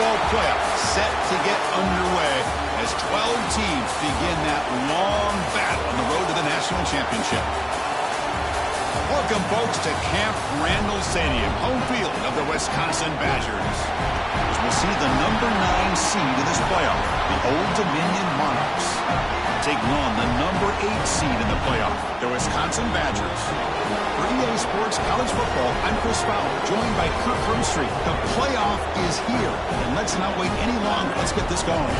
football playoff set to get underway as 12 teams begin that long battle on the road to the national championship. Welcome, folks, to Camp Randall Stadium, home field of the Wisconsin Badgers. As we'll see the number 9 seed in this playoff, the Old Dominion Monarchs, taking on the number 8 seed in the playoff, the Wisconsin Badgers. For EA Sports College Football, I'm Chris Fowler, joined by Kirk Hermstreet. The playoff is here, and let's not wait any longer. Let's get this going.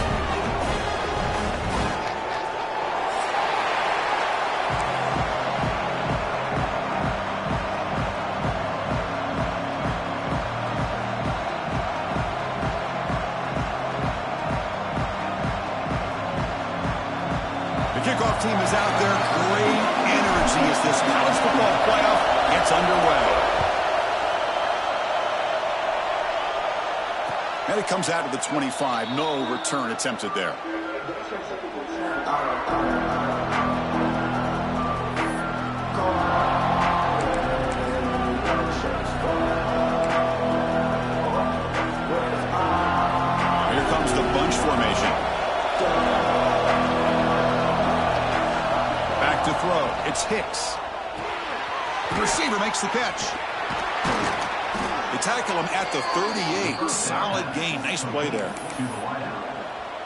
Kickoff team is out there. Great energy as this college football playoff gets underway. And it comes out to the 25. No return attempted there. Here comes the bunch formation. To throw. It's Hicks. The receiver makes the catch. They tackle him at the 38. Solid gain. Nice play there.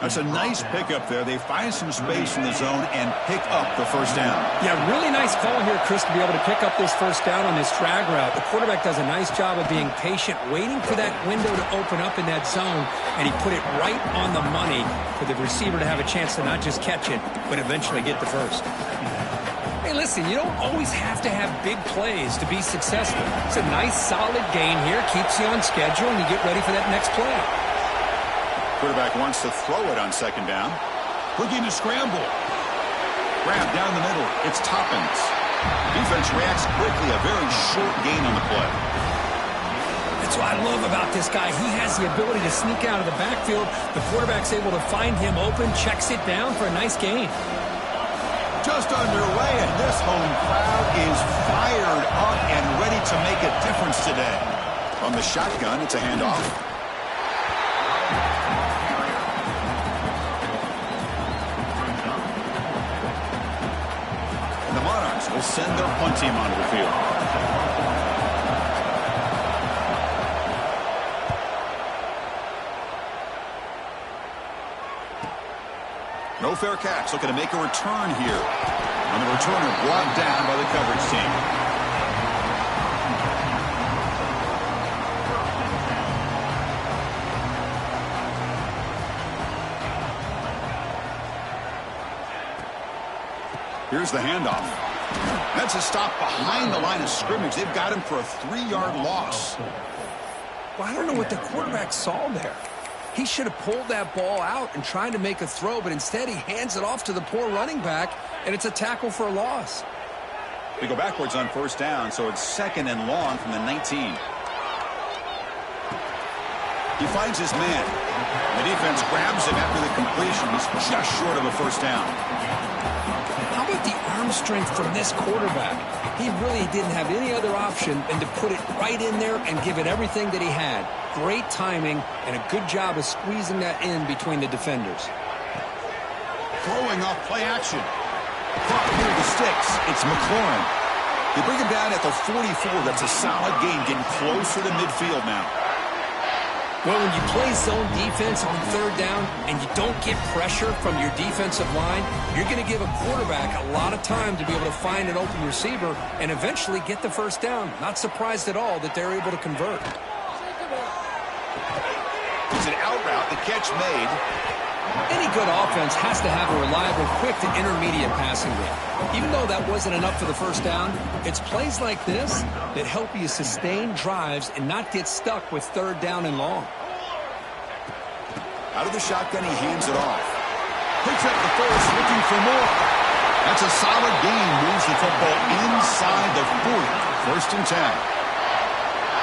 That's a nice pickup there. They find some space in the zone and pick up the first down. Yeah, really nice call here, Chris, to be able to pick up this first down on this drag route. The quarterback does a nice job of being patient, waiting for that window to open up in that zone, and he put it right on the money for the receiver to have a chance to not just catch it, but eventually get the first. Hey, listen, you don't always have to have big plays to be successful. It's a nice, solid gain here. Keeps you on schedule, and you get ready for that next play. Quarterback wants to throw it on second down. Looking to scramble. Grab down the middle. It's Toppins. Defense reacts quickly. A very short gain on the play. That's what I love about this guy. He has the ability to sneak out of the backfield. The quarterback's able to find him open, checks it down for a nice gain. Just underway, and this home crowd is fired up and ready to make a difference today. From the shotgun, it's a handoff. And the Monarchs will send their punt team onto the field. No fair catch. Looking to make a return here. And the returner brought down by the coverage team. Here's the handoff. That's a stop behind the line of scrimmage. They've got him for a 3-yard loss. Well, I don't know what the quarterback saw there. He should have pulled that ball out and tried to make a throw, but instead he hands it off to the poor running back, and it's a tackle for a loss. They go backwards on first down, so it's second and long from the 19. He finds his man. The defense grabs him after the completion. He's just short of a first down. How about the arm strength from this quarterback? He really didn't have any other option than to put it right in there and give it everything that he had. Great timing and a good job of squeezing that in between the defenders. Throwing off play action. Caught near the sticks. It's McLaurin. They bring him down at the 44. That's a solid gain, getting closer to midfield now. Well, when you play zone defense on third down and you don't get pressure from your defensive line, you're going to give a quarterback a lot of time to be able to find an open receiver and eventually get the first down. Not surprised at all that they're able to convert. It's an out route. The catch made. Any good offense has to have a reliable, quick to intermediate passing game. Even though that wasn't enough for the first down, it's plays like this that help you sustain drives and not get stuck with third down and long. Out of the shotgun, he hands it off. Picks up the first, looking for more. That's a solid gain. Moves the football inside the 40. First and 10.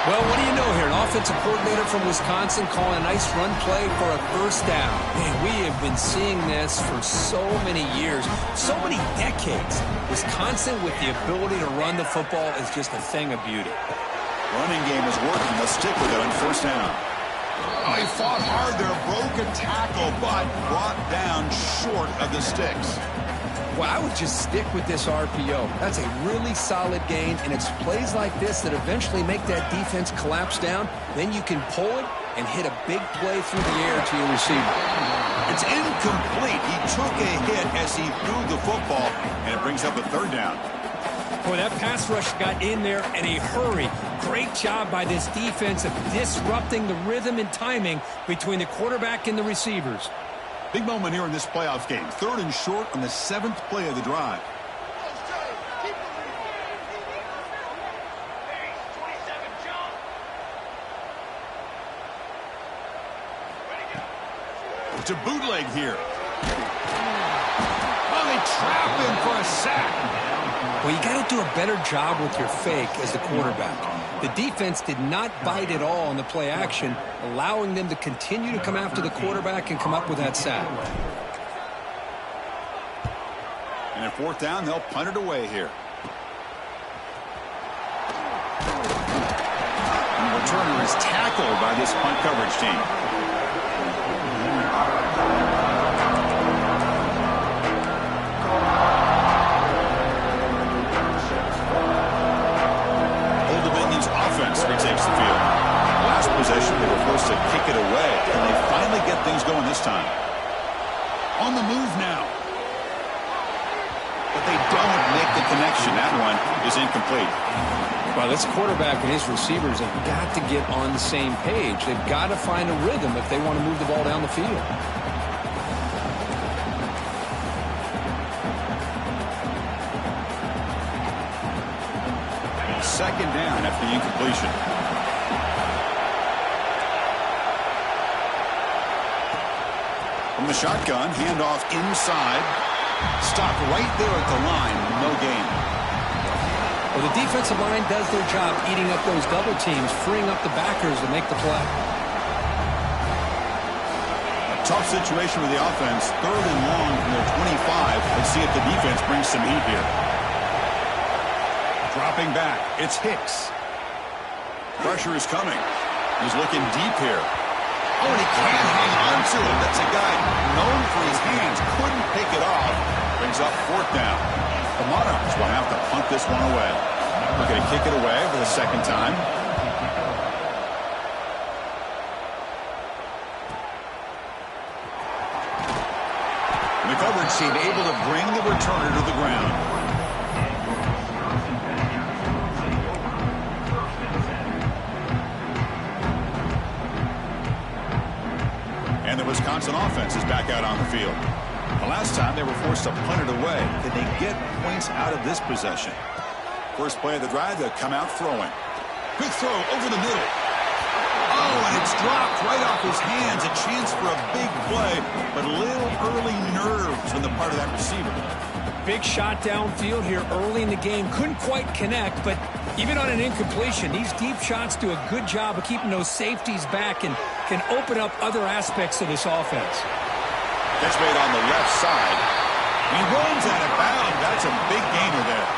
Well, what do you know here? An offensive coordinator from Wisconsin calling a nice run play for a first down. Man, we have been seeing this for so many years, so many decades. Wisconsin with the ability to run the football is just a thing of beauty. Running game is working. Let's stick with it on first down. Oh, he fought hard there, broke a tackle, but brought down short of the sticks. Well, I would just stick with this RPO. That's a really solid gain, and it's plays like this that eventually make that defense collapse down. Then you can pull it and hit a big play through the air to your receiver. It's incomplete. He took a hit as he threw the football, and it brings up a third down. Boy, that pass rush got in there in a hurry. Great job by this defense of disrupting the rhythm and timing between the quarterback and the receivers. Big moment here in this playoff game. 3rd and short on the 7th play of the drive. To bootleg here. Oh, they trap him for a sack. Well, you got to do a better job with your fake as the quarterback. The defense did not bite at all on the play action, allowing them to continue to come after the quarterback and come up with that sack. And at 4th down, they'll punt it away here. And the returner is tackled by this punt coverage team. Retakes the field. Last possession, they were forced to kick it away. Can they finally get things going this time? On the move now. But they don't make the connection. That one is incomplete. Well, this quarterback and his receivers have got to get on the same page. They've got to find a rhythm if they want to move the ball down the field. 2nd down after the incompletion. From the shotgun, handoff inside. Stopped right there at the line. No gain. Well, the defensive line does their job eating up those double teams, freeing up the backers to make the play. A tough situation with the offense. 3rd and long from their 25. Let's see if the defense brings some heat here. Dropping back, it's Hicks. Pressure is coming. He's looking deep here. Oh, and he can't hang on to it. That's a guy known for his hands. Couldn't pick it off. Brings up 4th down. The Monarchs will have to punt this one away. We're going to kick it away for the 2nd time. And the coverage team able to bring the returner to the ground. And the Wisconsin offense is back out on the field. The last time they were forced to punt it away. Can they get points out of this possession? First play of the drive, they'll come out throwing. Quick throw over the middle. Oh, and it's dropped right off his hands. A chance for a big play, but a little early nerves on the part of that receiver. Big shot downfield here early in the game. Couldn't quite connect, but even on an incompletion, these deep shots do a good job of keeping those safeties back and can open up other aspects of this offense. Catch made on the left side. He runs out of bounds. That's a big gainer there.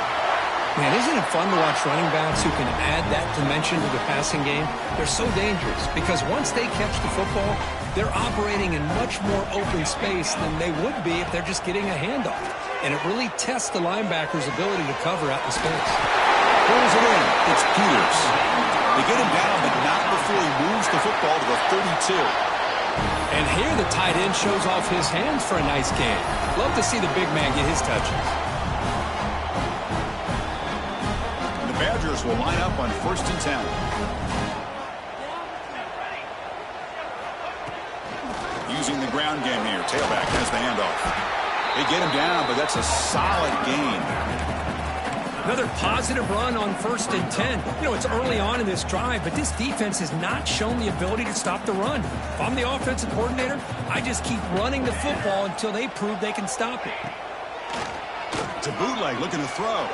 Man, isn't it fun to watch running backs who can add that dimension to the passing game? They're so dangerous because once they catch the football, they're operating in much more open space than they would be if they're just getting a handoff. And it really tests the linebacker's ability to cover out in space. Pulls it in. It's Peters. They get him down, but not before he moves the football to the 32. And here the tight end shows off his hands for a nice game. Love to see the big man get his touches. And the Badgers will line up on 1st and 10. Using the ground game here. Tailback has the handoff. They get him down, but that's a solid gain. Another positive run on 1st and 10. You know, it's early on in this drive, but this defense has not shown the ability to stop the run. If I'm the offensive coordinator, I just keep running the football until they prove they can stop it. To bootleg, looking to throw.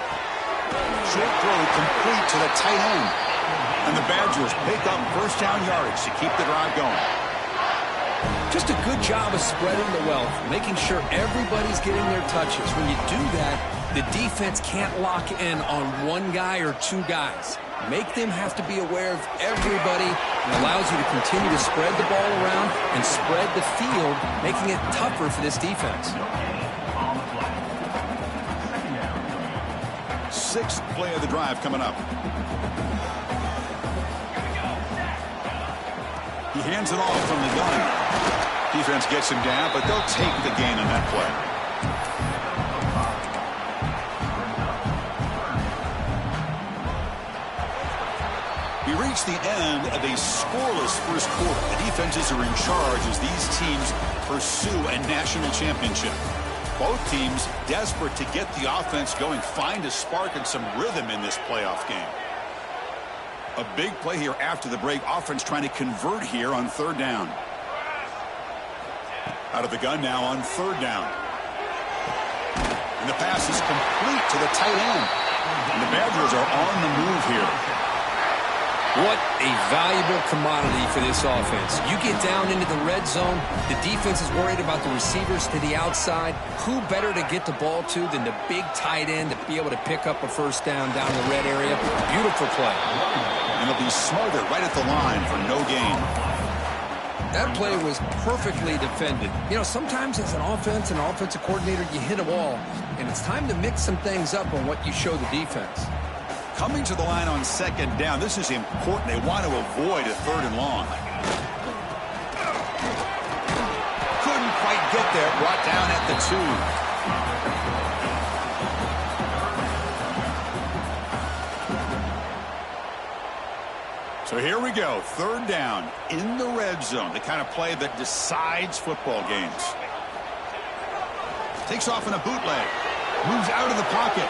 Short throw complete to the tight end. And the Badgers pick up 1st down yardage to keep the drive going. Just a good job of spreading the wealth, making sure everybody's getting their touches. When you do that, The defense can't lock in on one guy or two guys. Make them have to be aware of everybody, and allows you to continue to spread the ball around and spread the field, making it tougher for this defense. Sixth play of the drive coming up. He hands it off from the gun. Defense gets him down, but they'll take the gain on that play. We reach the end of a scoreless first quarter. The defenses are in charge as these teams pursue a national championship. Both teams desperate to get the offense going, find a spark and some rhythm in this playoff game. A big play here after the break. Offense trying to convert here on third down. Out of the gun now on third down. And the pass is complete to the tight end. And the Badgers are on the move here. What a valuable commodity for this offense. You get down into the red zone, the defense is worried about the receivers to the outside. Who better to get the ball to than the big tight end to be able to pick up a first down in the red area? Beautiful play. And they'll be smarter right at the line for no gain. That play was perfectly defended. You know, sometimes as an offensive coordinator, you hit a wall, and it's time to mix some things up on what you show the defense. Coming to the line on second down. This is important. They want to avoid a third and long. Couldn't quite get there. Brought down at the 2. So here we go. Third down in the red zone. The kind of play that decides football games. Takes off in a bootleg. Moves out of the pocket.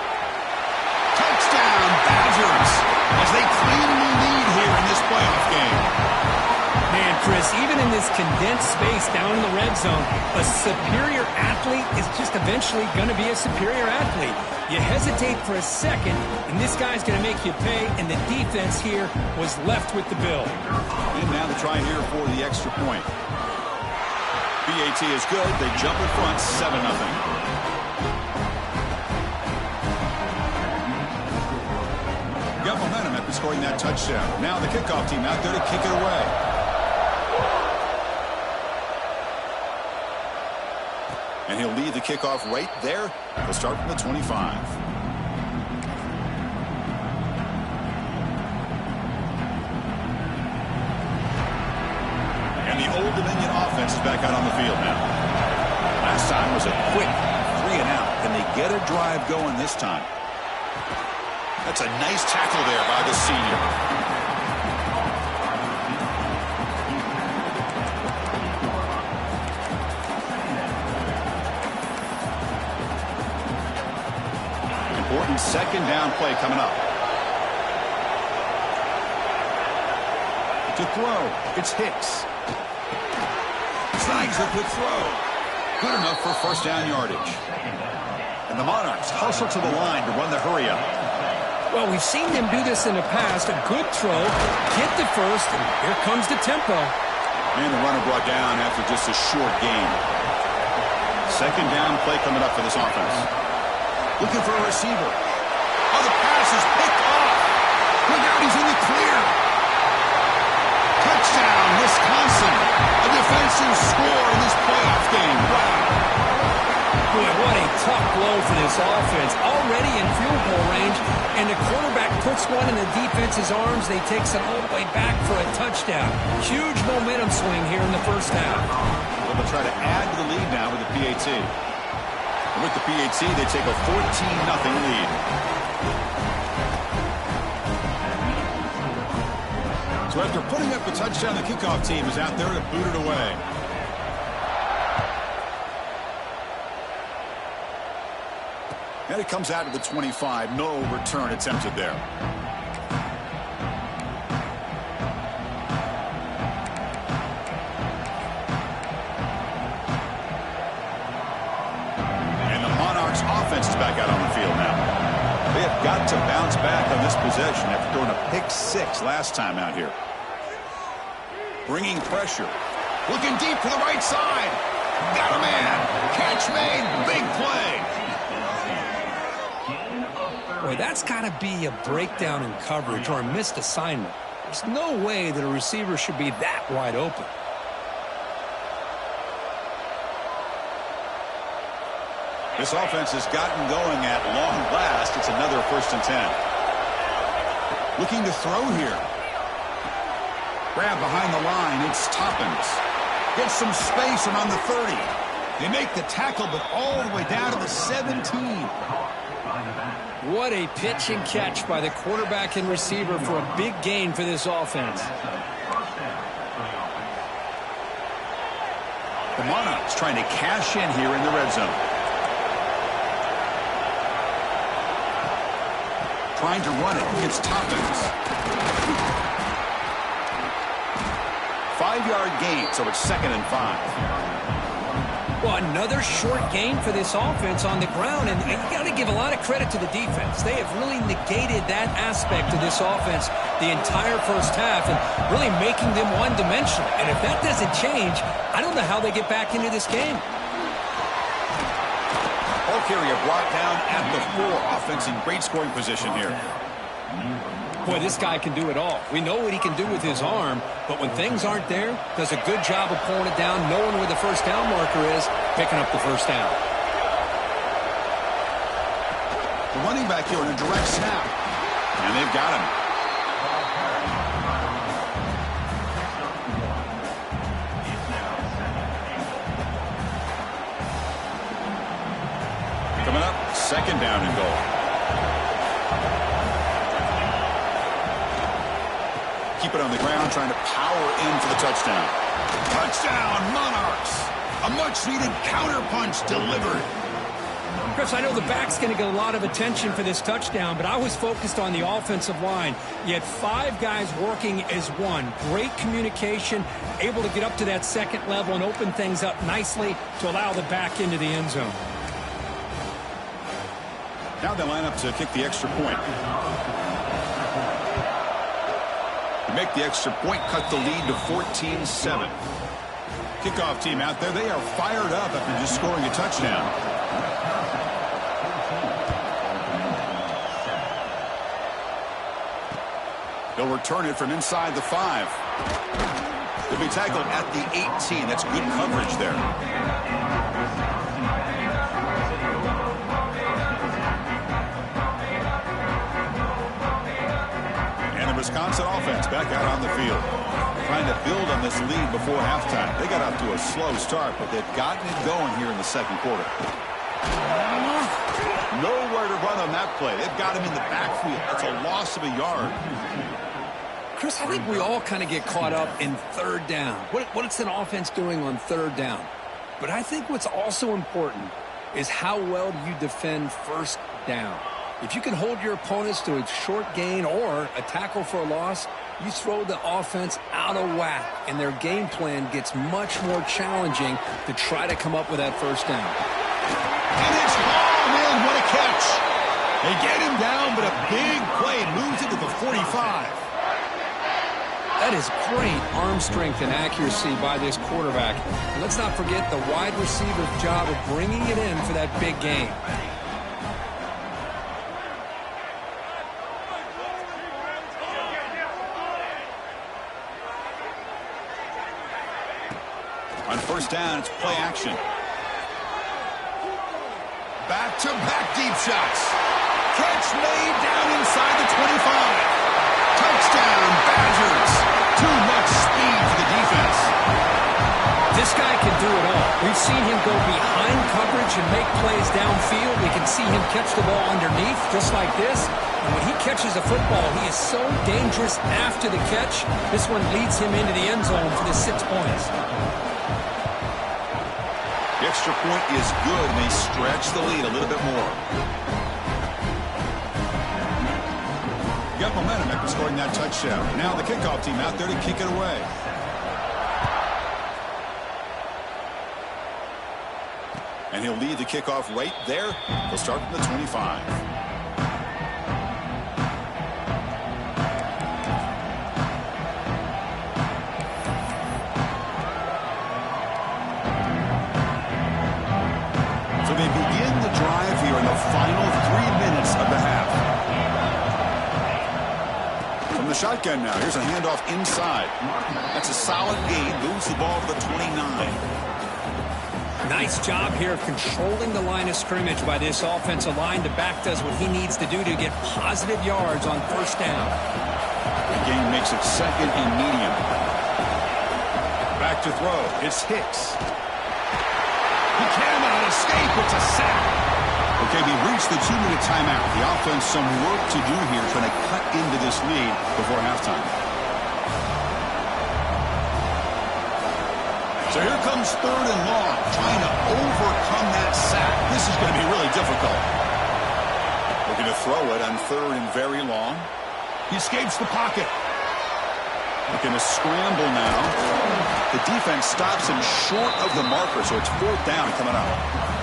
Touchdown, Badgers, as they cleanly lead here in this playoff game. Man, Chris, even in this condensed space down in the red zone, a superior athlete is just eventually going to be a superior athlete. You hesitate for a second, and this guy's going to make you pay, and the defense here was left with the bill. And now the try here for the extra point. BAT is good. They jump in front, 7-0. Got momentum after scoring that touchdown. Now the kickoff team out there to kick it away. And he'll lead the kickoff right there. He'll start from the 25. And the Old Dominion offense is back out on the field now. Last time was a quick 3 and out. Can they get a drive going this time? That's a nice tackle there by the senior. Important second down play coming up. To throw, it's Hicks. Snags a quick throw. Good enough for first down yardage. And the Monarchs hustle to the line to run the hurry up. Well, we've seen them do this in the past. A good throw, get the first, and here comes the tempo. And the runner brought down after just a short gain. Second down play coming up for this offense. Looking for a receiver. Oh, the pass is picked off. Look out, he's in the clear. Touchdown, Wisconsin. A defensive score in this playoff game. Wow. Boy, what a tough blow for this offense. Already in field goal range, and the quarterback puts one in the defense's arms. They takes it all the way back for a touchdown. Huge momentum swing here in the first half. Well, they'll try to add to the lead now with the PAT. And with the PAT, they take a 14-0 lead. So after putting up the touchdown, the kickoff team is out there to boot it away. And it comes out of the 25. No return attempted there. And the Monarchs offense is back out on the field now. They have got to bounce back on this possession after throwing a pick 6 last time out here. Bringing pressure. Looking deep to the right side. Got a man. Catch made. Big play. Boy, that's got to be a breakdown in coverage or a missed assignment. There's no way that a receiver should be that wide open. This offense has gotten going at long last. It's another 1st and 10. Looking to throw here. Grab behind the line. It's Toppins. Gets some space around the 30. They make the tackle, but all the way down to the 17. What a pitch and catch by the quarterback and receiver for a big gain for this offense. The Monarchs trying to cash in here in the red zone. Trying to run it. It's Toppins. 5-yard gain, so it's 2nd and 5. Well, another short gain for this offense on the ground, and you got to give a lot of credit to the defense. They have really negated that aspect of this offense the entire first half and really making them one-dimensional. And if that doesn't change, I don't know how they get back into this game. Ball carrier brought down at the 4. Offense in great scoring position here. Boy, this guy can do it all. We know what he can do with his arm, but when things aren't there, does a good job of pulling it down, knowing where the first down marker is, picking up the first down. The running back here in a direct snap. And they've got him. Coming up, 2nd down and goal. Keep it on the ground, trying to power in for the touchdown. Touchdown, Monarchs! A much-needed counterpunch delivered. Chris, I know the back's going to get a lot of attention for this touchdown, but I was focused on the offensive line. You had 5 guys working as one. Great communication, able to get up to that 2nd level and open things up nicely to allow the back into the end zone. Now they line up to kick the extra point. Make the extra point, cut the lead to 14-7. Kickoff team out there, they are fired up after just scoring a touchdown. They'll return it from inside the 5. They'll be tackled at the 18. That's good coverage there. Wisconsin offense back out on the field. Trying to build on this lead before halftime. They got off to a slow start, but they've gotten it going here in the 2nd quarter. Nowhere to run on that play. They've got him in the backfield. That's a loss of a yard. Chris, I think we all kind of get caught up in 3rd down. What's an offense doing on 3rd down? But I think what's also important is how well do you defend 1st down. If you can hold your opponents to a short gain or a tackle for a loss, you throw the offense out of whack, and their game plan gets much more challenging to try to come up with that 1st down. And it's long in. What a catch. They get him down, but a big play moves it to the 45. That is great arm strength and accuracy by this quarterback. And let's not forget the wide receiver's job of bringing it in for that big gain. On 1st down, it's play action. Back-to-back deep shots. Catch made down inside the 25. Touchdown, Badgers. Too much speed for the defense. This guy can do it all. We've seen him go behind coverage and make plays downfield. We can see him catch the ball underneath just like this. And when he catches a football, he is so dangerous after the catch. This one leads him into the end zone for the 6 points. The extra point is good, and they stretch the lead a little bit more. Got momentum after scoring that touchdown. Now the kickoff team out there to kick it away. And he'll lead the kickoff right there. He'll start from the 25. They begin the drive here in the final 3 minutes of the half. From the shotgun now, here's a handoff inside. That's a solid gain, moves the ball to the 29. Nice job here of controlling the line of scrimmage by this offensive line. The back does what he needs to do to get positive yards on first down. The gain makes it second and medium. Back to throw. It's Hicks. He cannot escape. It's a sack. Okay, we reached the 2-minute timeout. The offense some work to do here trying to cut into this lead before halftime. So here comes 3rd and long, trying to overcome that sack. This is going to be really difficult. Looking to throw it on 3rd and very long. He escapes the pocket. Looking to scramble now. The defense stops him short of the marker, so it's 4th down coming up.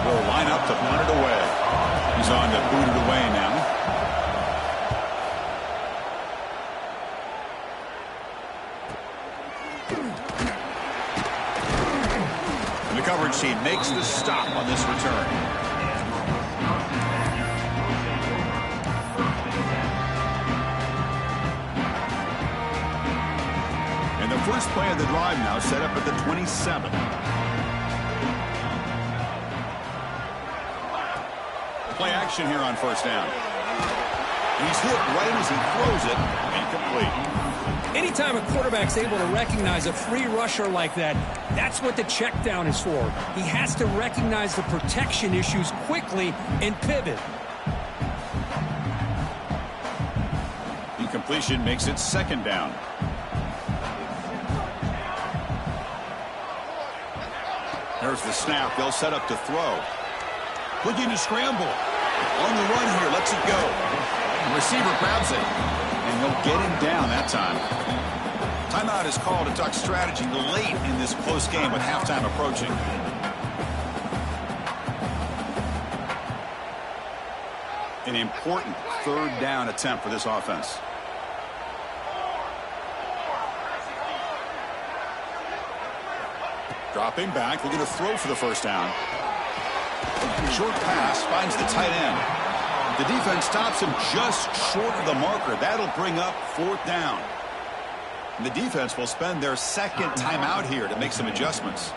Will line up to punt it away. He's on to boot it away now. And the coverage team makes the stop on this return. And the first play of the drive now set up at the 27. Play action here on first down. He's hit right as he throws it. Incomplete. Anytime a quarterback's able to recognize a free rusher like that, that's what the check down is for. He has to recognize the protection issues quickly and pivot. Incompletion makes it 2nd down. There's the snap. They'll set up to throw. Looking to scramble. On the run here, lets it go. The receiver grabs it, and he'll get him down that time. Timeout is called to talk strategy late in this close game with halftime approaching. An important 3rd down attempt for this offense. Dropping back, looking to throw for the first down. Short pass finds the tight end. The defense stops him just short of the marker. That'll bring up 4th down. And the defense will spend their 2nd timeout here to make some adjustments.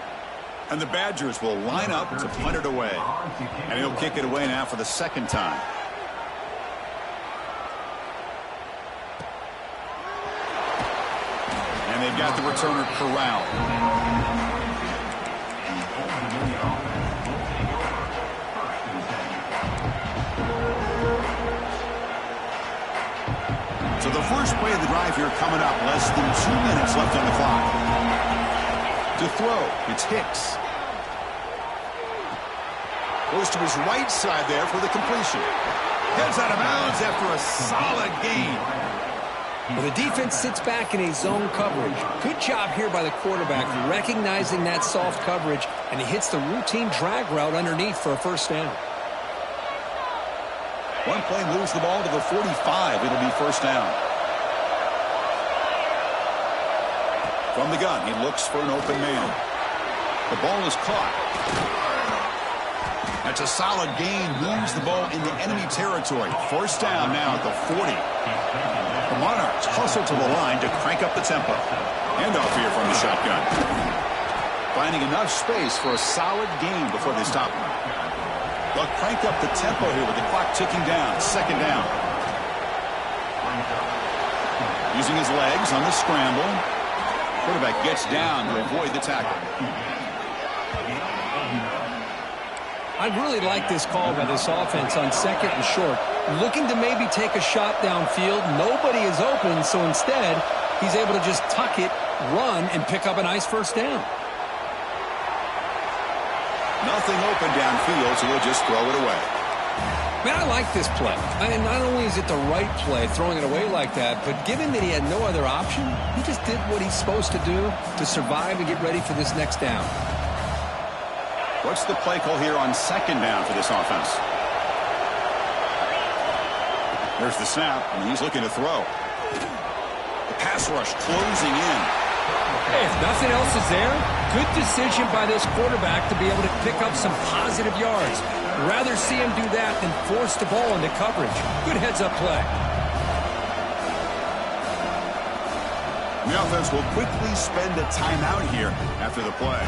And the Badgers will line up to punt it away. And he'll kick it away now for the 2nd time. And they've got the returner corralled. So the first play of the drive here coming up. Less than 2 minutes left on the clock. To throw, it's Hicks. Goes to his right side there for the completion. Heads out of bounds after a solid gain. Well, the defense sits back in a zone coverage. Good job here by the quarterback recognizing that soft coverage, and he hits the routine drag route underneath for a first down. One play moves the ball to the 45. It'll be first down. From the gun, he looks for an open man. The ball is caught. That's a solid gain. Moves the ball into enemy territory. First down now at the 40. The Monarchs hustle to the line to crank up the tempo. Handoff here from the shotgun. Finding enough space for a solid gain before they stop him. They'll crank up the tempo here with the clock ticking down. 2nd down. Using his legs on the scramble. Quarterback gets down to avoid the tackle. I really like this call by this offense on 2nd and short. Looking to maybe take a shot downfield. Nobody is open, so instead, he's able to just tuck it, run, and pick up a nice first down. Nothing open downfield, so we'll just throw it away. Man, I like this play. And not only is it the right play, throwing it away like that, but given that he had no other option, he just did what he's supposed to do to survive and get ready for this next down. What's the play call here on second down for this offense? There's the snap, and he's looking to throw. The pass rush closing in. Hey, if nothing else is there, good decision by this quarterback to be able to pick up some positive yards. Rather see him do that than force the ball into coverage. Good heads-up play. The offense will quickly spend a timeout here after the play.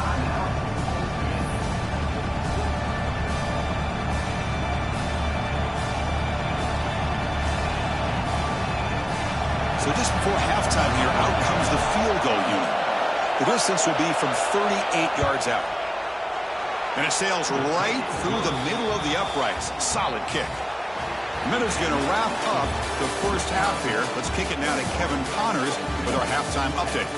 So just before halftime here, out comes the field goal unit. The distance will be from 38 yards out. And it sails right through the middle of the uprights. Solid kick. Minutes going to wrap up the first half here. Let's kick it now to Kevin Connors with our halftime update.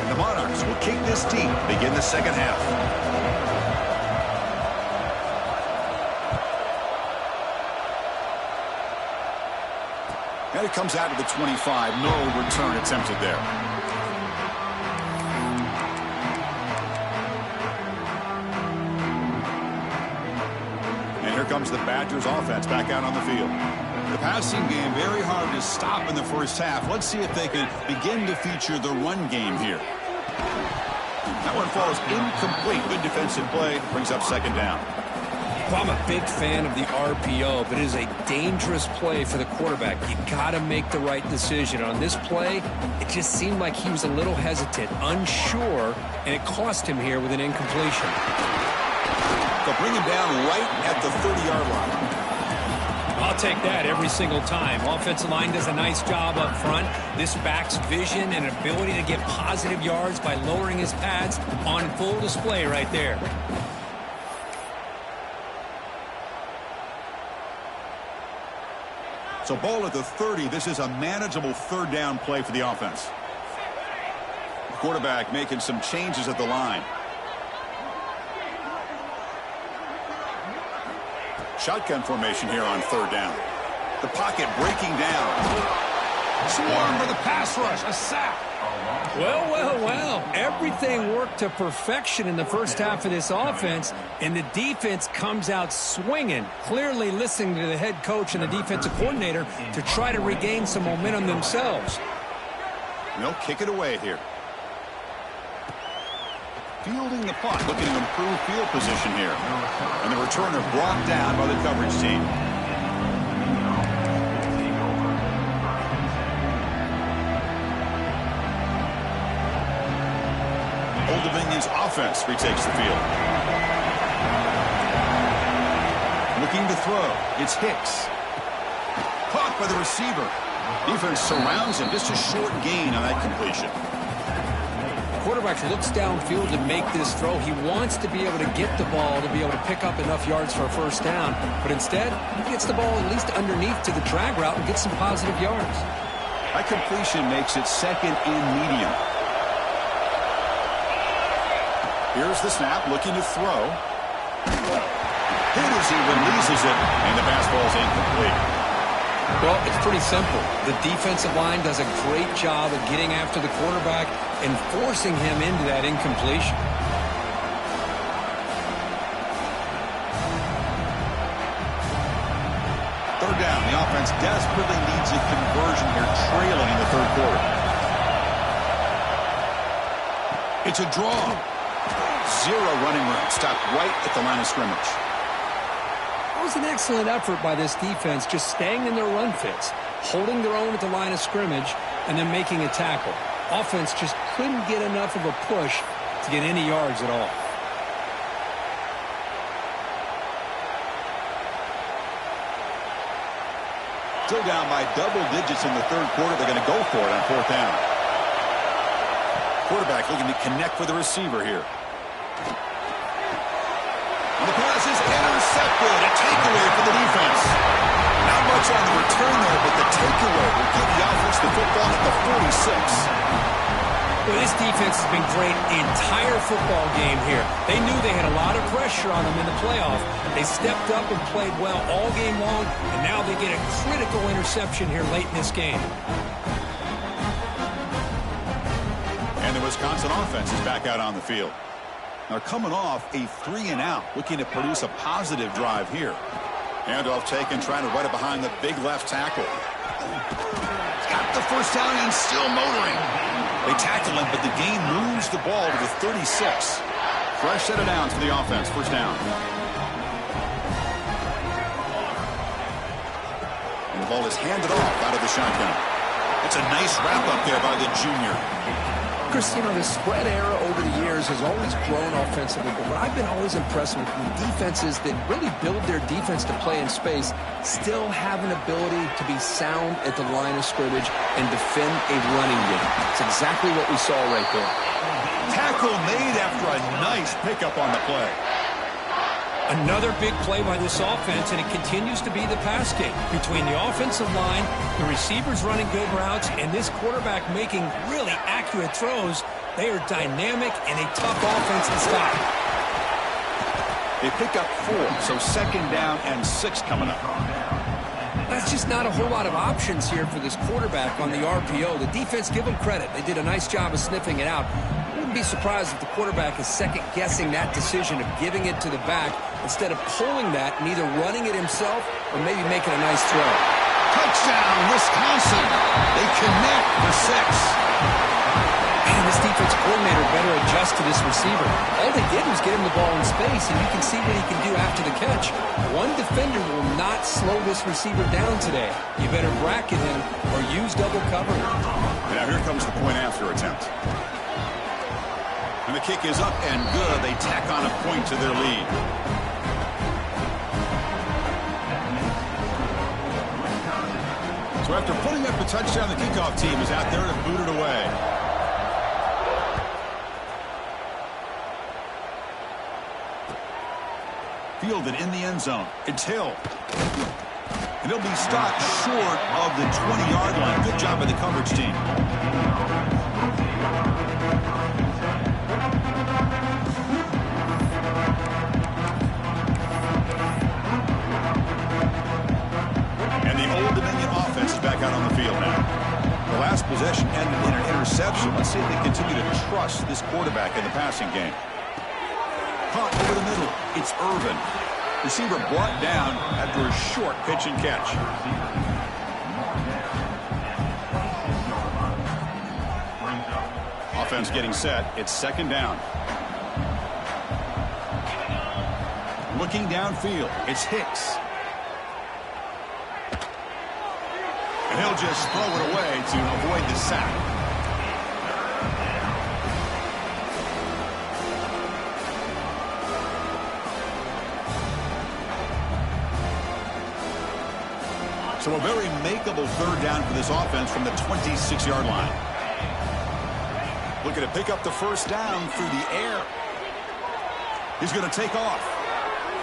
And the Monarchs will kick this deep, begin the second half. And it comes out to the 25. No return attempted there. And here comes the Badgers offense back out on the field. The passing game very hard to stop in the first half. Let's see if they can begin to feature the run game here. That one falls incomplete. Good defensive play. Brings up second down. Well, I'm a big fan of the RPO, but it is a dangerous play for the quarterback. You got to make the right decision. On this play, it just seemed like he was a little hesitant, unsure, and it cost him here with an incompletion. They'll bring him down right at the 30-yard line. I'll take that every single time. Offensive line does a nice job up front. This back's vision and ability to get positive yards by lowering his pads on full display right there. So ball at the 30. This is a manageable third down play for the offense. The quarterback making some changes at the line. Shotgun formation here on third down. The pocket breaking down. Swarm for the pass rush. A sack. Well, well, well. Everything worked to perfection in the first half of this offense, and the defense comes out swinging, clearly listening to the head coach and the defensive coordinator to try to regain some momentum themselves. And they'll kick it away here. Fielding the punt, looking to improve field position here. And the returner brought down by the coverage team. Old Dominion's offense retakes the field. Looking to throw. It's Hicks. Caught by the receiver. Defense surrounds him. Just a short gain on that completion. Quarterback looks downfield to make this throw. He wants to be able to get the ball to be able to pick up enough yards for a first down. But instead, he gets the ball at least underneath to the drag route and gets some positive yards. That completion makes it second and medium. Here's the snap, looking to throw. Hit as he releases it, and the pass ball's incomplete. Well, it's pretty simple. The defensive line does a great job of getting after the quarterback and forcing him into that incompletion. Third down. The offense desperately needs a conversion here, trailing in the third quarter. It's a draw. Zero running room. Stopped right at the line of scrimmage. That was an excellent effort by this defense, just staying in their run fits, holding their own at the line of scrimmage, and then making a tackle. Offense just couldn't get enough of a push to get any yards at all. Still down by double digits in the third quarter. They're going to go for it on fourth down. Quarterback looking to connect with the receiver here. And the pass is intercepted. A takeaway for the defense. Not much on the return there, but the takeaway will give the offense the football at the 46. Well, this defense has been great the entire football game here. They knew they had a lot of pressure on them in the playoff. They stepped up and played well all game long, and now they get a critical interception here late in this game. And the Wisconsin offense is back out on the field. They're coming off a 3-and-out, looking to produce a positive drive here. Handoff taken, trying to run it behind the big left tackle. He's got the first down and still motoring. They tackle him, but the gain moves the ball to the 36. Fresh set of downs for the offense. First down. And the ball is handed off out of the shotgun. It's a nice wrap-up there by the junior. Chris, you know, the spread era over the years has always grown offensively, but what I've been always impressed with defenses that really build their defense to play in space still have an ability to be sound at the line of scrimmage and defend a running game. It's exactly what we saw right there. Tackle made after a nice pickup on the play. Another big play by this offense, and it continues to be the pass game. Between the offensive line, the receivers running good routes, and this quarterback making really accurate throws, they are dynamic and a tough offense to stop. They pick up 4, so second down and 6 coming up. That's just not a whole lot of options here for this quarterback on the RPO. The defense, give them credit. They did a nice job of sniffing it out. I wouldn't be surprised if the quarterback is second-guessing that decision of giving it to the back instead of pulling that and either running it himself or maybe making a nice throw. Touchdown, Wisconsin. They connect for 6. Man, this defense coordinator better adjust to this receiver. All they did was get him the ball in space, and you can see what he can do after the catch. One defender will not slow this receiver down today. You better bracket him or use double cover. Now here comes the point after attempt. And the kick is up and good. They tack on a point to their lead. So after putting up a touchdown, the kickoff team is out there to boot it away. Fielded in the end zone. It's Hill. And he'll be stopped short of the 20-yard line. Good job by the coverage team. And the Old Dominion offense is back out on the field now. The last possession ended in an interception. Let's see if they continue to trust this quarterback in the passing game. Caught over the middle. It's Irvin. Receiver brought down after a short pitch and catch. Offense getting set. It's second down. Looking downfield. It's Hicks. And he'll just throw it away to avoid the sack. So a very makeable third down for this offense from the 26-yard line. Looking to pick up the first down through the air. He's going to take off.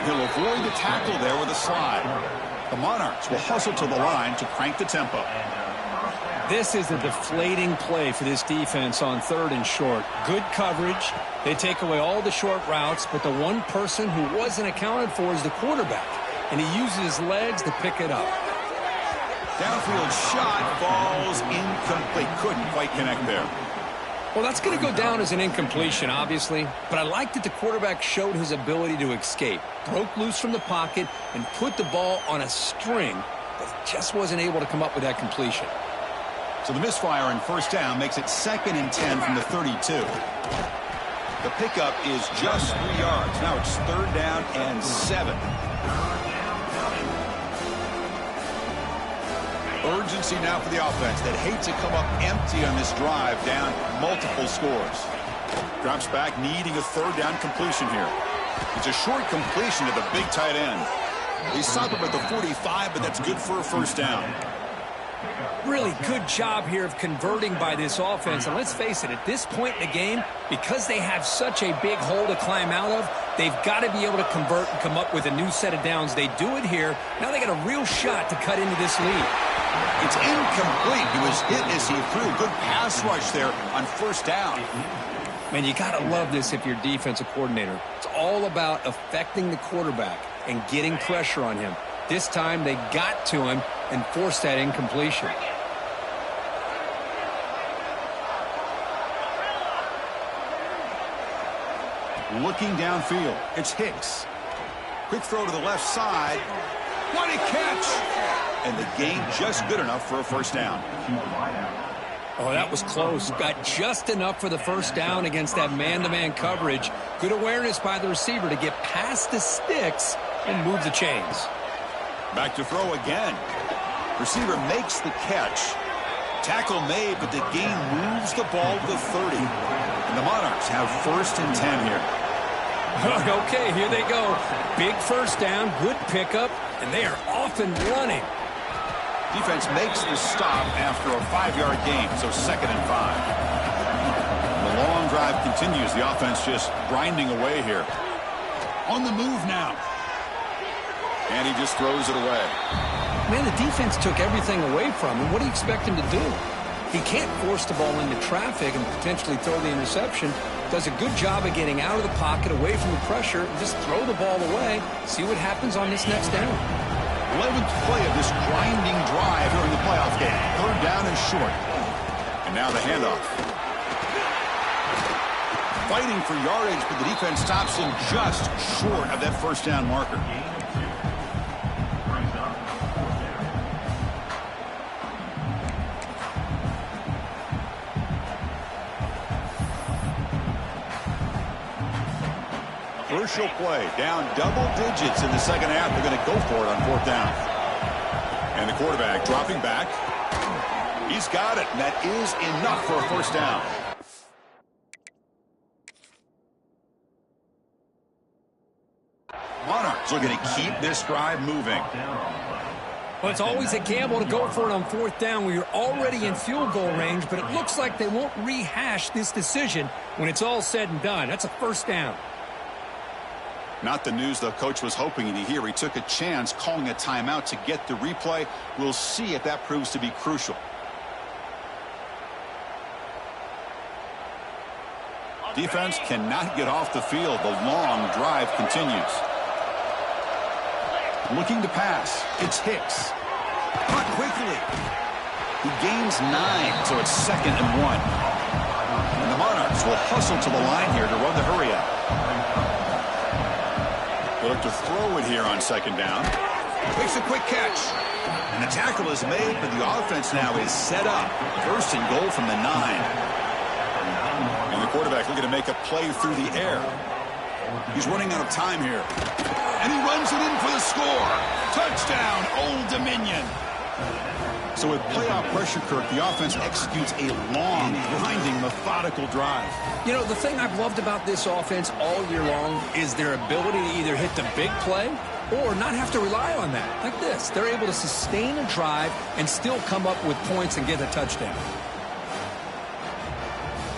He'll avoid the tackle there with a slide. The Monarchs will hustle to the line to crank the tempo. This is a deflating play for this defense on third and short. Good coverage. They take away all the short routes, but the one person who wasn't accounted for is the quarterback, and he uses his legs to pick it up. Downfield shot falls incomplete. Couldn't quite connect there. Well, that's going to go down as an incompletion, obviously, but I like that the quarterback showed his ability to escape, broke loose from the pocket, and put the ball on a string, but just wasn't able to come up with that completion. So the misfire in first down makes it second and 10 from the 32. The pickup is just 3 yards. Now it's third down and 7. Urgency now for the offense that hate to come up empty on this drive, down multiple scores. Drops back, needing a third down completion here. It's a short completion to the big tight end. They stop him at the 45, but that's good for a first down. Really good job here of converting by this offense. And let's face it, at this point in the game, because they have such a big hole to climb out of, they've got to be able to convert and come up with a new set of downs. They do it here. Now they got a real shot to cut into this lead. It's incomplete. He was hit as he threw. Good pass rush there on first down. Man, you got to love this if you're defensive coordinator. It's all about affecting the quarterback and getting pressure on him. This time they got to him and forced that incompletion. Looking downfield, it's Hicks. Quick throw to the left side. What a catch! And the gain just good enough for a first down. Oh, that was close. Got just enough for the first down against that man-to-man coverage. Good awareness by the receiver to get past the sticks and move the chains. Back to throw again. Receiver makes the catch. Tackle made, but the gain moves the ball to the 30. And the Monarchs have 1st and 10 here. Okay, here they go. Big first down, good pickup, and they are off and running. Defense makes the stop after a 5-yard gain, so 2nd and 5. The long drive continues. The offense just grinding away here. On the move now. And he just throws it away. Man, the defense took everything away from him. What do you expect him to do? He can't force the ball into traffic and potentially throw the interception. Does a good job of getting out of the pocket, away from the pressure, and just throw the ball away. See what happens on this next down. 11th play of this grinding drive here in the playoff game. 3rd down and short. And now the handoff. Fighting for yardage, but the defense stops him just short of that first down marker. Crucial play, down double digits in the second half. They're going to go for it on 4th down. And the quarterback dropping back. He's got it, and that is enough for a first down. Monarchs are going to keep this drive moving. Well, it's always a gamble to go for it on 4th down when you're already in field goal range, but it looks like they won't rehash this decision when it's all said and done. That's a first down. Not the news the coach was hoping to hear. He took a chance calling a timeout to get the replay. We'll see if that proves to be crucial. Defense cannot get off the field. The long drive continues. Looking to pass. It's Hicks. Caught quickly. He gains 9, so it's 2nd and 1. And the Monarchs will hustle to the line here to run the hurry up. They'll look to throw it here on 2nd down. Makes a quick catch. And the tackle is made, but the offense now is set up. 1st and goal from the 9. And the quarterback looking to make a play through the air. He's running out of time here. And he runs it in for the score. Touchdown, Old Dominion. So with playoff pressure, Kirk, the offense executes a long, grinding, methodical drive. You know, the thing I've loved about this offense all year long is their ability to either hit the big play or not have to rely on that. Like this. They're able to sustain a drive and still come up with points and get a touchdown.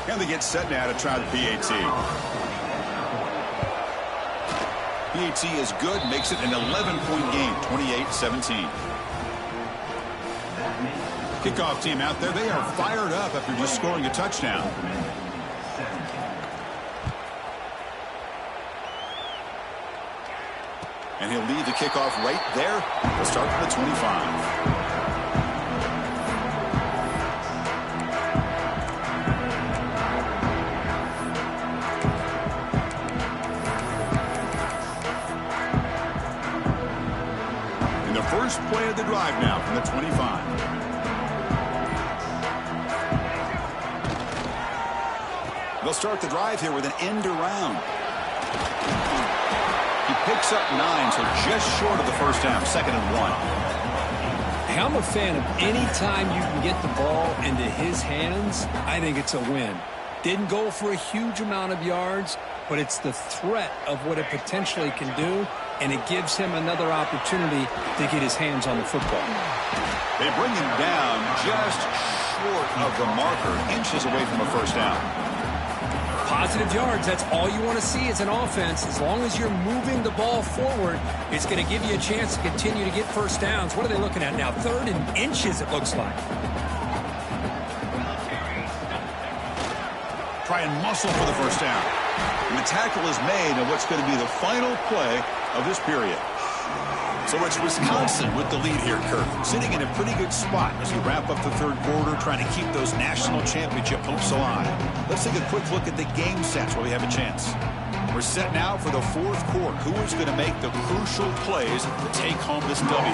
And they get set now to try the PAT. PAT is good, makes it an 11-point game, 28-17. Kickoff team out there, they are fired up after just scoring a touchdown. And he'll lead the kickoff right there. We'll start from the 25. First play of the drive now from the 25. They'll start the drive here with an end around. He picks up 9, so just short of the first down, 2nd and 1. Hey, I'm a fan of any time you can get the ball into his hands. I think it's a win. Didn't go for a huge amount of yards, but it's the threat of what it potentially can do, and it gives him another opportunity to get his hands on the football. They bring him down just short of the marker, inches away from a first down. Positive yards, that's all you want to see as an offense. As long as you're moving the ball forward, it's going to give you a chance to continue to get first downs. What are they looking at now? 3rd and inches, it looks like. Try and muscle for the first down. And the tackle is made on what's going to be the final play of this period. So it's Wisconsin with the lead here, Kirk. Sitting in a pretty good spot as we wrap up the 3rd quarter, trying to keep those national championship hopes alive. Let's take a quick look at the game sets while we have a chance. We're set now for the 4th quarter. Who is going to make the crucial plays to take home this W?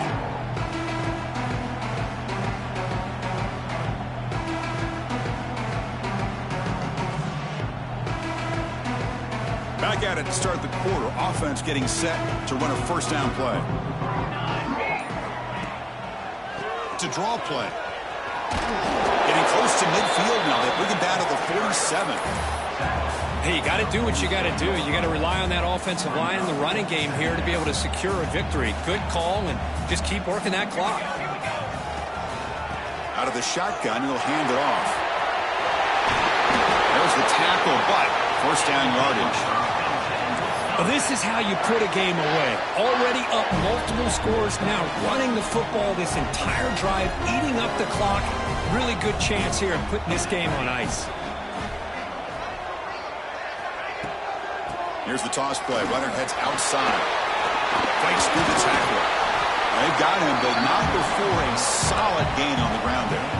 Back at it to start the quarter. Offense getting set to run a first down play. To draw play. Getting close to midfield now. They bring it down to the 47. Hey, you got to do what you got to do. You got to rely on that offensive line in the running game here to be able to secure a victory. Good call, and just keep working that clock. Out of the shotgun, he'll hand it off. There's the tackle, but first down yardage. Well, this is how you put a game away. Already up multiple scores, now running the football this entire drive, eating up the clock. Really good chance here of putting this game on ice. Here's the toss play. Runner heads outside. Fights through the tackle. They've got him, but not before a solid gain on the ground there.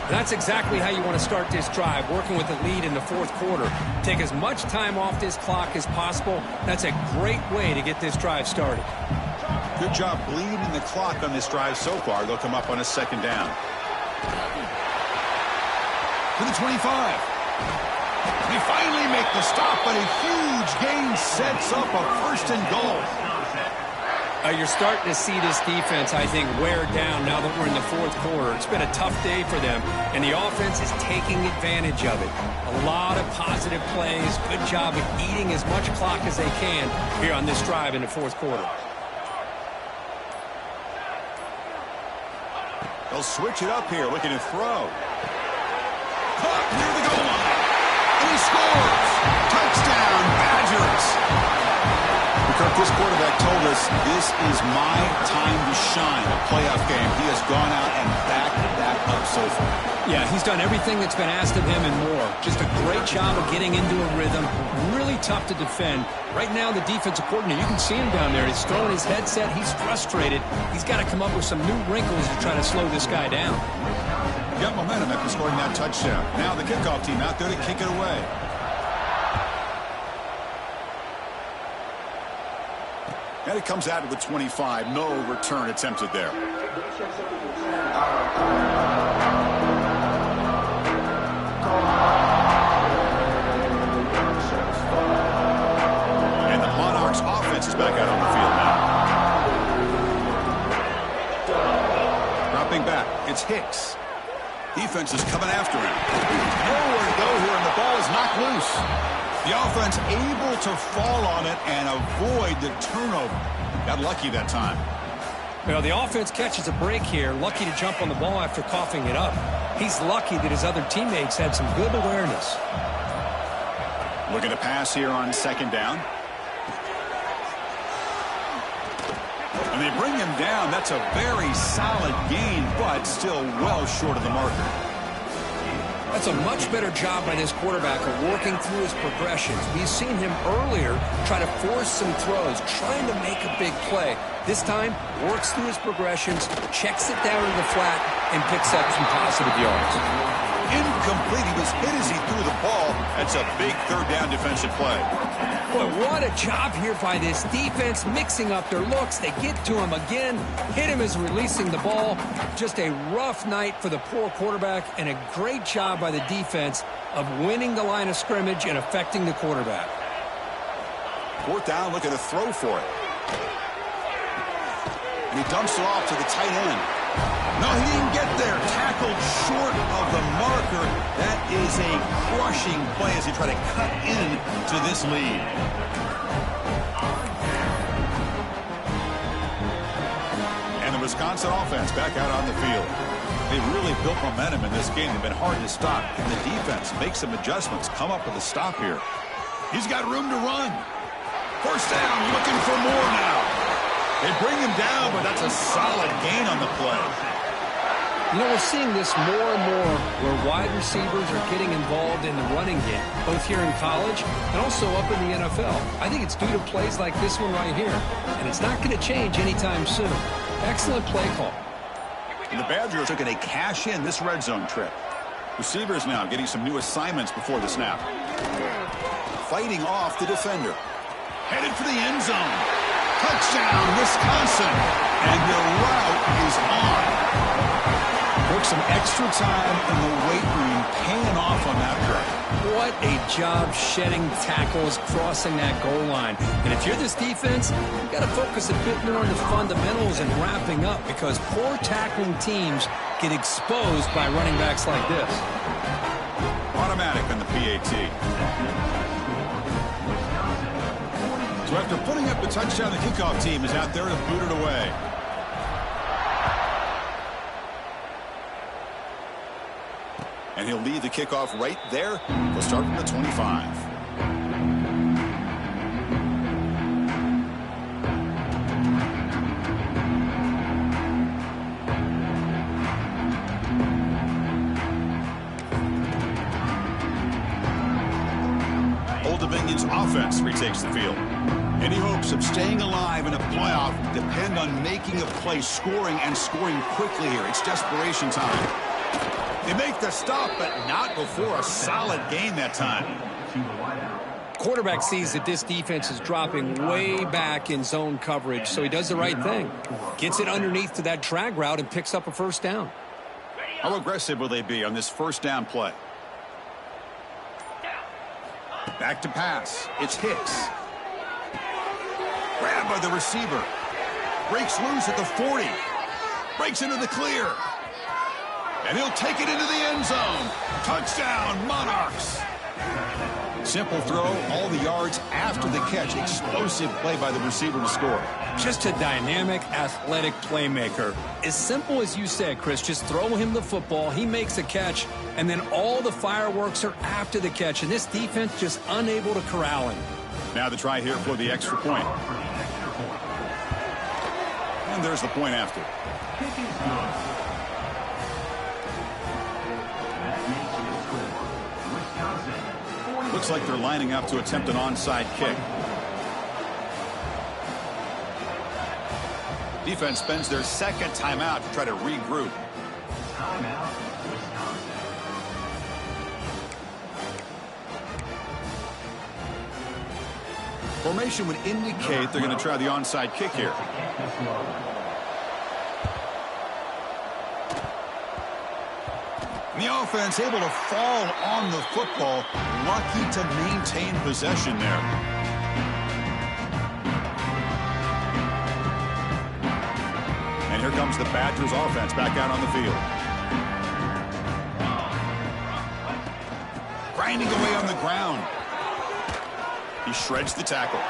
That's exactly how you want to start this drive, working with the lead in the 4th quarter. Take as much time off this clock as possible. That's a great way to get this drive started. Good job bleeding the clock on this drive so far. They'll come up on a 2nd down. To the 25. They finally make the stop, but a huge gain sets up a 1st and goal. You're starting to see this defense, I think, wear down now that we're in the 4th quarter. It's been a tough day for them, and the offense is taking advantage of it. A lot of positive plays. Good job of eating as much clock as they can here on this drive in the 4th quarter. They'll switch it up here, looking to throw. Caught near the goal line, and he scores! Touchdown, Badgers! Kirk, this quarterback told us this is my time to shine, a playoff game. He has gone out and backed that up so far. Yeah, he's done everything that's been asked of him and more. Just a great job of getting into a rhythm. Really tough to defend. Right now, the defensive coordinator, you can see him down there. He's throwing his headset. He's frustrated. He's got to come up with some new wrinkles to try to slow this guy down. Got momentum after scoring that touchdown. Now the kickoff team out there to kick it away. And it comes out of the 25. No return attempted there. And the Monarchs offense is back out on the field now. Dropping back. It's Hicks. Defense is coming after him. Nowhere to go here, and the ball is knocked loose. The offense able to fall on it and avoid the turnover. Got lucky that time. Well, the offense catches a break here. Lucky to jump on the ball after coughing it up. He's lucky that his other teammates had some good awareness. Looking to pass here on 2nd down. And they bring him down. That's a very solid gain, but still well short of the marker. That's a much better job by this quarterback of working through his progressions. We've seen him earlier try to force some throws, trying to make a big play. This time, works through his progressions, checks it down to the flat, and picks up some positive yards. Incomplete. He was hit as he threw the ball. That's a big 3rd down defensive play. Boy, what a job here by this defense, mixing up their looks. They get to him again, hit him as releasing the ball. Just a rough night for the poor quarterback, and a great job by the defense of winning the line of scrimmage and affecting the quarterback. 4th down, looking to throw for it. And he dumps it off to the tight end. No, he didn't get there. Tackled short of the marker. That is a crushing play as he tried to cut into this lead. And the Wisconsin offense back out on the field. They really built momentum in this game. They've been hard to stop. And the defense makes some adjustments, come up with a stop here. He's got room to run. First down, looking for more now. They bring him down, but that's a solid gain on the play. You know, we're seeing this more and more where wide receivers are getting involved in the running game, both here in college and also up in the NFL. I think it's due to plays like this one right here, and it's not going to change anytime soon. Excellent play call. And the Badgers are going to cash in this red zone trip. Receivers now getting some new assignments before the snap. Fighting off the defender. Headed for the end zone. Touchdown, Wisconsin. And the route is on. Took some extra time in the weight room, paying off on that play. What a job shedding tackles, crossing that goal line. And if you're this defense, you've got to focus a bit more on the fundamentals and wrapping up, because poor tackling teams get exposed by running backs like this. Automatic on the PAT. So after putting up the touchdown, the kickoff team is out there to boot it away. And he'll leave the kickoff right there. He'll start from the 25. Old Dominion's offense retakes the field. Any hopes of staying alive in a playoff depend on making a play, scoring, and scoring quickly here. It's desperation time. They make the stop, but not before a solid gain that time. Quarterback sees that this defense is dropping way back in zone coverage, so he does the right thing. Gets it underneath to that drag route and picks up a first down. How aggressive will they be on this first down play? Back to pass. It's Hicks. Grabbed by the receiver. Breaks loose at the 40. Breaks into the clear. And he'll take it into the end zone. Touchdown, Monarchs. Simple throw, all the yards after the catch. Explosive play by the receiver to score. Just a dynamic, athletic playmaker. As simple as you said, Chris, just throw him the football, he makes a catch, and then all the fireworks are after the catch, and this defense just unable to corral him. Now the try here for the extra point. And there's the point after. Looks like they're lining up to attempt an onside kick. Defense spends their second timeout to try to regroup. Timeout, Wisconsin. Formation would indicate they're going to try the onside kick here. And the offense able to fall on the football, lucky to maintain possession there. And here comes the Badgers offense back out on the field. Grinding away on the ground. He shreds the tackle.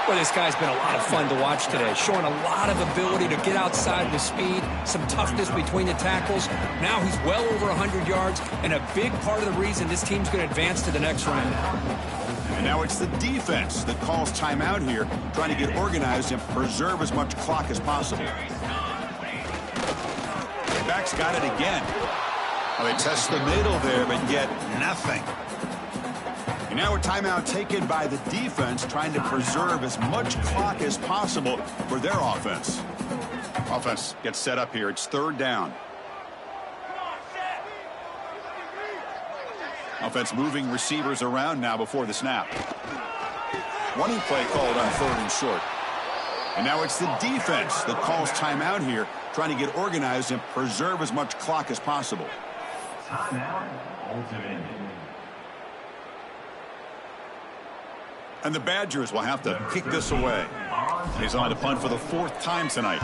Well, this guy's been a lot of fun to watch today, showing a lot of ability to get outside with speed, some toughness between the tackles. Now he's well over 100 yards, and a big part of the reason this team's going to advance to the next round. And now it's the defense that calls timeout here, trying to get organized and preserve as much clock as possible. The back's got it again. Well, they test the middle there, but get nothing. And now a timeout taken by the defense, trying to preserve as much clock as possible for their offense. Offense gets set up here. It's third down. Offense moving receivers around now before the snap. Running play called on third and short. And now it's the defense that calls timeout here, trying to get organized and preserve as much clock as possible. Timeout, ultimate. And the Badgers will have to kick this away. He's on to punt for the fourth time tonight.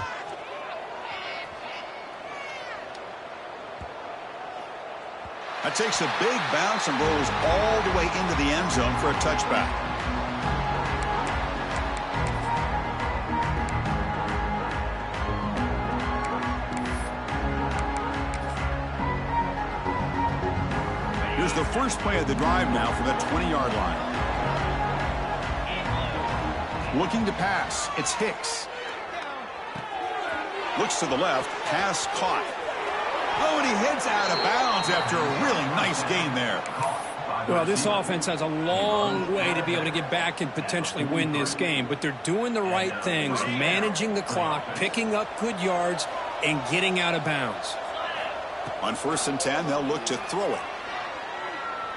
That takes a big bounce and rolls all the way into the end zone for a touchback. Here's the first play of the drive now for the 20-yard line. Looking to pass. It's Hicks. Looks to the left. Pass caught. Oh, and he heads out of bounds after a really nice gain there. Well, this offense has a long way to be able to get back and potentially win this game, but they're doing the right things, managing the clock, picking up good yards, and getting out of bounds. On 1st and 10, they'll look to throw it.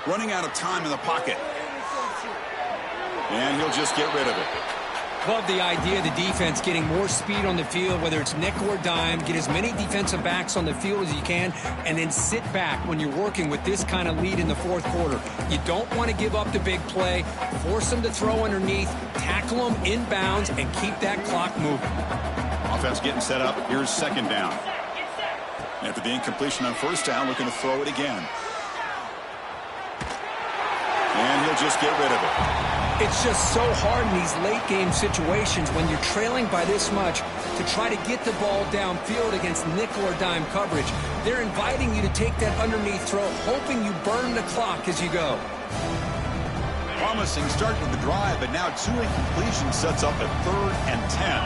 Running out of time in the pocket. And he'll just get rid of it. Love the idea of the defense getting more speed on the field, whether it's nickel or dime. Get as many defensive backs on the field as you can, and then sit back when you're working with this kind of lead in the 4th quarter. You don't want to give up the big play. Force them to throw underneath, tackle them inbounds, and keep that clock moving. Offense getting set up. Here's 2nd down. After the incompletion on 1st down, looking to throw it again. And he'll just get rid of it. It's just so hard in these late-game situations when you're trailing by this much to try to get the ball downfield against nickel or dime coverage. They're inviting you to take that underneath throw, hoping you burn the clock as you go. Promising start with the drive, but now 2 incompletions sets up a 3rd and 10.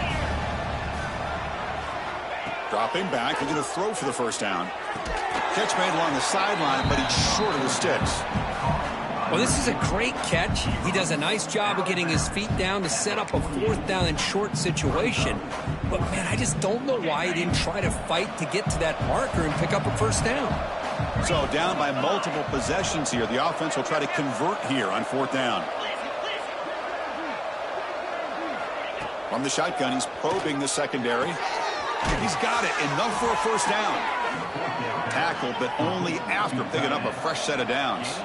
Dropping back, looking to throw for the 1st down. Catch made along the sideline, but he's short of the sticks. Well, this is a great catch. He does a nice job of getting his feet down to set up a 4th down and short situation. But, man, I just don't know why he didn't try to fight to get to that marker and pick up a 1st down. So down by multiple possessions here. The offense will try to convert here on 4th down. From the shotgun, he's probing the secondary. He's got it. Enough for a 1st down. Tackled, but only after picking up a fresh set of downs.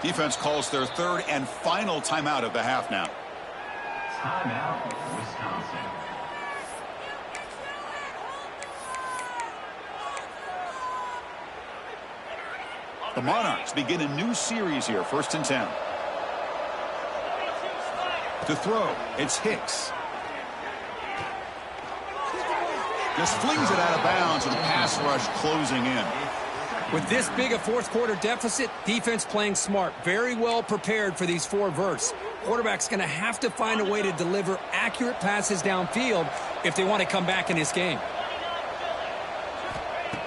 Defense calls their 3rd and final timeout of the half now. Timeout, Wisconsin. The Monarchs begin a new series here, 1st and 10. To throw, it's Hicks. Just flings it out of bounds with a pass rush closing in. With this big a 4th quarter deficit, defense playing smart, very well prepared for these 4 verts. Quarterback's going to have to find a way to deliver accurate passes downfield if they want to come back in this game.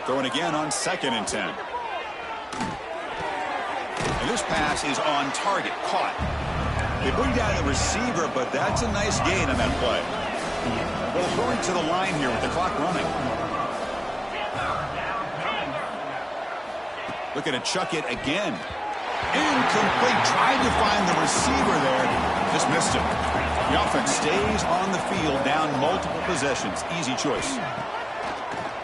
Throwing again on 2nd and 10. And this pass is on target, caught. They bring down the receiver, but that's a nice gain on that play. Well, hurry to the line here with the clock running. Looking to chuck it again. Incomplete. Tried to find the receiver there. Just missed him. The offense stays on the field, down multiple possessions. Easy choice.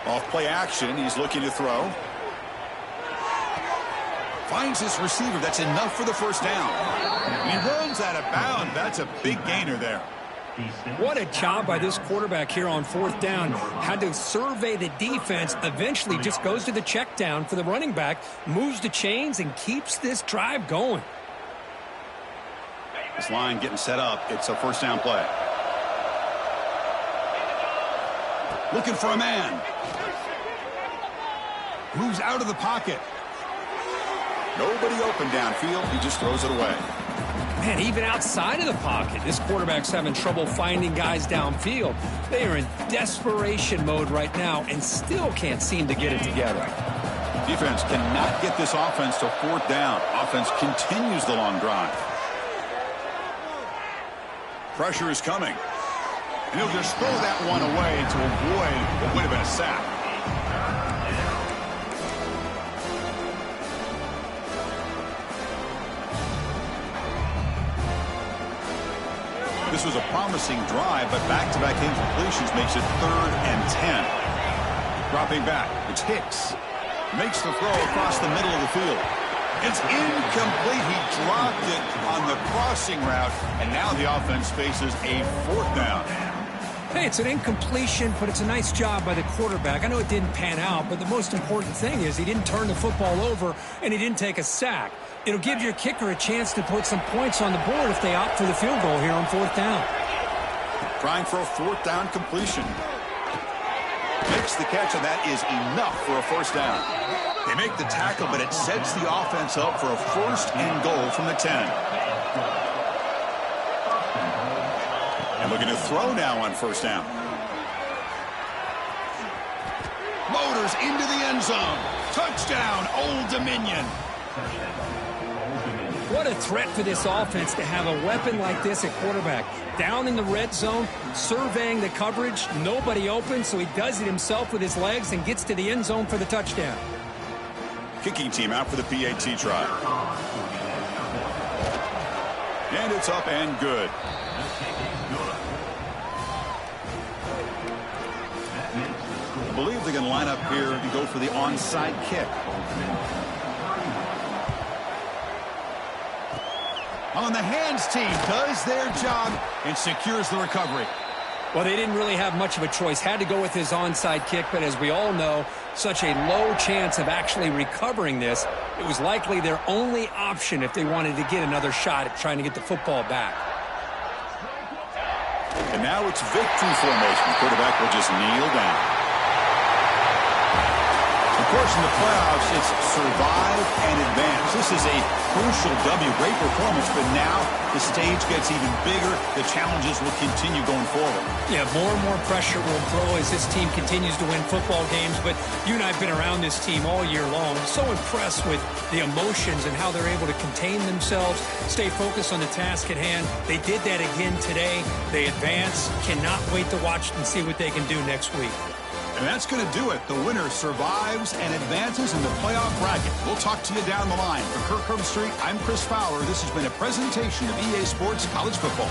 Off play action. He's looking to throw. Finds his receiver. That's enough for the 1st down. He runs out of bounds. That's a big gainer there. What a job by this quarterback here on 4th down. Had to survey the defense, eventually just goes to the check down for the running back, moves the chains, and keeps this drive going. This line getting set up. It's a 1st down play. Looking for a man. Moves out of the pocket. Nobody open downfield. He just throws it away. Man, even outside of the pocket, this quarterback's having trouble finding guys downfield. They are in desperation mode right now and still can't seem to get it together. Defense cannot get this offense to 4th down. Offense continues the long drive. Pressure is coming. And he'll just throw that one away to avoid what would have been a sack. This was a promising drive, but back-to-back incompletions makes it 3rd and 10. Dropping back, it's Hicks. Makes the throw across the middle of the field. It's incomplete. He dropped it on the crossing route, and now the offense faces a 4th down. Hey, it's an incompletion, but it's a nice job by the quarterback. I know it didn't pan out, but the most important thing is he didn't turn the football over, and he didn't take a sack. It'll give your kicker a chance to put some points on the board if they opt for the field goal here on 4th down. Trying for a 4th down completion. Makes the catch, and that is enough for a 1st down. They make the tackle, but it sets the offense up for a 1st and goal from the 10. And looking to throw now on 1st down. Motors into the end zone. Touchdown, Old Dominion. What a threat for this offense to have a weapon like this at quarterback. Down in the red zone, surveying the coverage, nobody open, so he does it himself with his legs and gets to the end zone for the touchdown. Kicking team out for the PAT try. And it's up and good. I believe they're going to line up here and go for the onside kick. On the hands team does their job and secures the recovery. Well, they didn't really have much of a choice. Had to go with his onside kick, but as we all know, such a low chance of actually recovering this. It was likely their only option if they wanted to get another shot at trying to get the football back. And now it's victory formation. The quarterback will just kneel down. Of course, in the playoffs, it's survive and advance. This is a crucial W. Great performance, but now the stage gets even bigger. The challenges will continue going forward. Yeah, more and more pressure will grow as this team continues to win football games, but you and I have been around this team all year long. So impressed with the emotions and how they're able to contain themselves, stay focused on the task at hand. They did that again today. They advance. Cannot wait to watch and see what they can do next week. And that's going to do it. The winner survives and advances in the playoff bracket. We'll talk to you down the line. For Kirk Herbstreit, I'm Chris Fowler. This has been a presentation of EA Sports College Football.